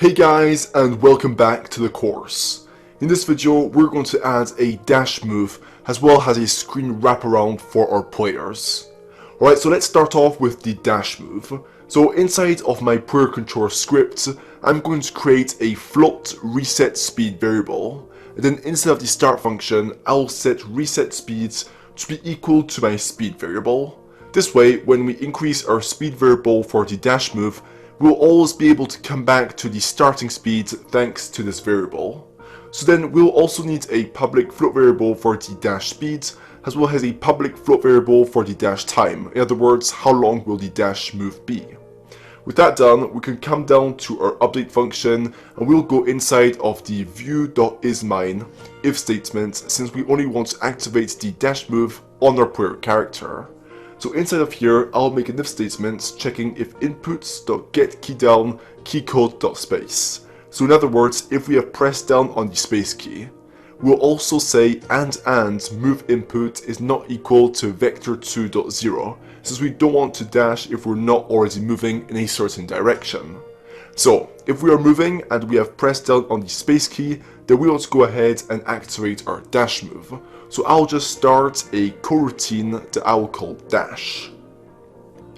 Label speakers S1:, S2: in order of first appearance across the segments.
S1: Hey guys, and welcome back to the course. In this video, we're going to add a dash move as well as a screen wraparound for our players. Alright, so let's start off with the dash move. So inside of my player controller script, I'm going to create a float reset speed variable. And then instead of the start function, I'll set reset speeds to be equal to my speed variable. This way, when we increase our speed variable for the dash move, we'll always be able to come back to the starting speed thanks to this variable. So then we'll also need a public float variable for the dash speed, as well as a public float variable for the dash time. In other words, how long will the dash move be? With that done, we can come down to our update function and we'll go inside of the view.isMine if statement, since we only want to activate the dash move on our player character. So inside of here, I'll make an if statement checking if inputs.getKeyDown keycode.space. So in other words, if we have pressed down on the space key. We'll also say and move input is not equal to vector2.0, since we don't want to dash if we're not already moving in a certain direction. So if we are moving and we have pressed down on the space key, then we want to go ahead and activate our dash move. So I'll just start a coroutine that I will call dash.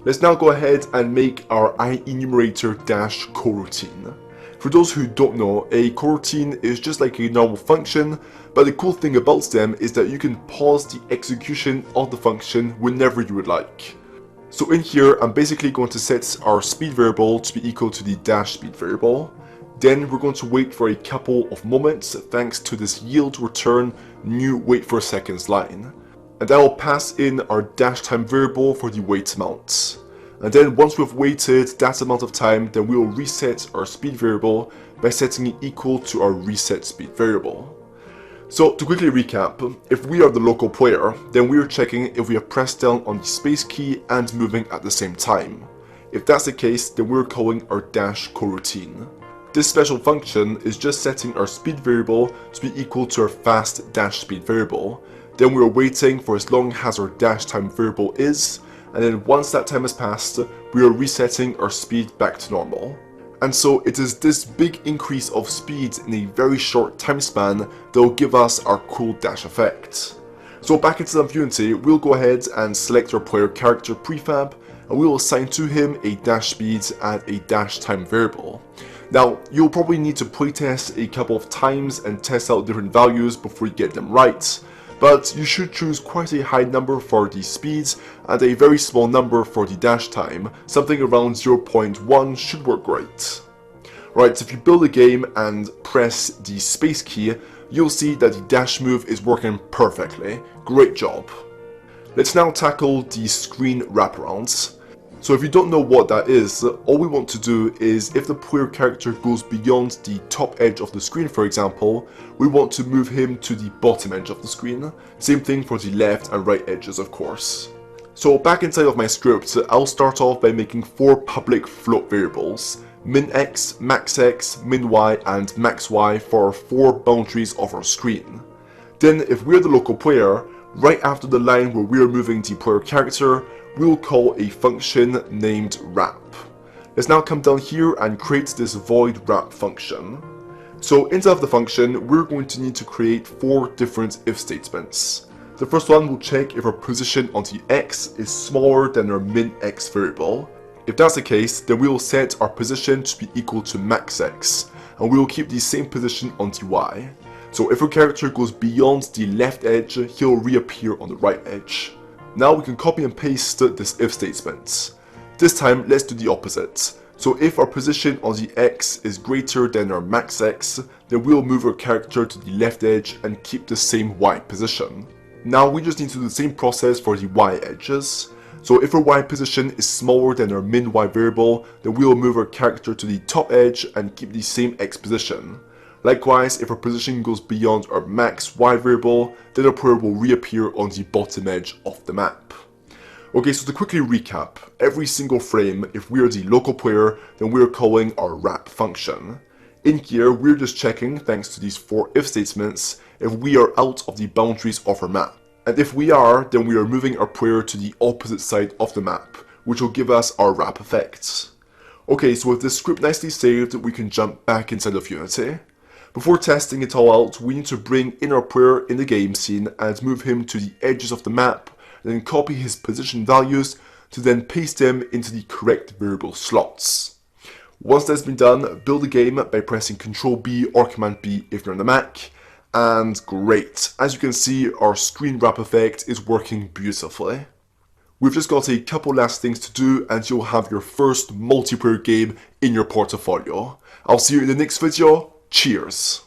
S1: Let's now go ahead and make our IEnumerator dash coroutine. For those who don't know, a coroutine is just like a normal function, but the cool thing about them is that you can pause the execution of the function whenever you would like. So in here, I'm basically going to set our speed variable to be equal to the dash speed variable. Then we're going to wait for a couple of moments thanks to this yield return new wait for seconds line. And I will pass in our dash time variable for the wait amount. And then once we've waited that amount of time, then we will reset our speed variable by setting it equal to our reset speed variable. So to quickly recap, if we are the local player, then we are checking if we have pressed down on the space key and moving at the same time. If that's the case, then we're calling our dash coroutine. This special function is just setting our speed variable to be equal to our fast dash speed variable. Then we're waiting for as long as our dash time variable is, and then once that time has passed, we are resetting our speed back to normal. And so it is this big increase of speed in a very short time span that will give us our cool dash effect. So back into Unity, we'll go ahead and select our player character prefab, and we will assign to him a dash speed and a dash time variable. Now, you'll probably need to playtest a couple of times and test out different values before you get them right, but you should choose quite a high number for the speeds and a very small number for the dash time. Something around 0.1 should work great. Right, so if you build a game and press the space key, you'll see that the dash move is working perfectly. Great job. Let's now tackle the screen wraparounds. So if you don't know what that is, all we want to do is if the player character goes beyond the top edge of the screen, for example, we want to move him to the bottom edge of the screen. Same thing for the left and right edges, of course. So back inside of my script, I'll start off by making 4 public float variables: min-x, max-x, min-y, and max-y for our 4 boundaries of our screen. Then if we're the local player, right after the line where we are moving the player character, we'll call a function named wrap. Let's now come down here and create this void wrap function. So inside of the function, we're going to need to create 4 different if statements. The first one will check if our position on the x is smaller than our min-x variable. If that's the case, then we will set our position to be equal to max-x, and we will keep the same position on the y. So if our character goes beyond the left edge, he'll reappear on the right edge. Now we can copy and paste this if statement. This time, let's do the opposite. So if our position on the x is greater than our max x, then we'll move our character to the left edge and keep the same y position. Now we just need to do the same process for the y edges. So if our y position is smaller than our min y variable, then we'll move our character to the top edge and keep the same x position. Likewise, if our position goes beyond our max y variable, then our player will reappear on the bottom edge of the map. Okay, so to quickly recap, every single frame, if we are the local player, then we are calling our wrap function. In here, we're just checking, thanks to these 4 if statements, if we are out of the boundaries of our map. And if we are, then we are moving our player to the opposite side of the map, which will give us our wrap effect. Okay, so with this script nicely saved, we can jump back inside of Unity. Before testing it all out, we need to bring in our player in the game scene and move him to the edges of the map, and then copy his position values to then paste them into the correct variable slots. Once that's been done, build the game by pressing Ctrl B or Command B if you're on the Mac, and great. As you can see, our screen wrap effect is working beautifully. We've just got a couple last things to do and you'll have your first multiplayer game in your portfolio. I'll see you in the next video. Cheers!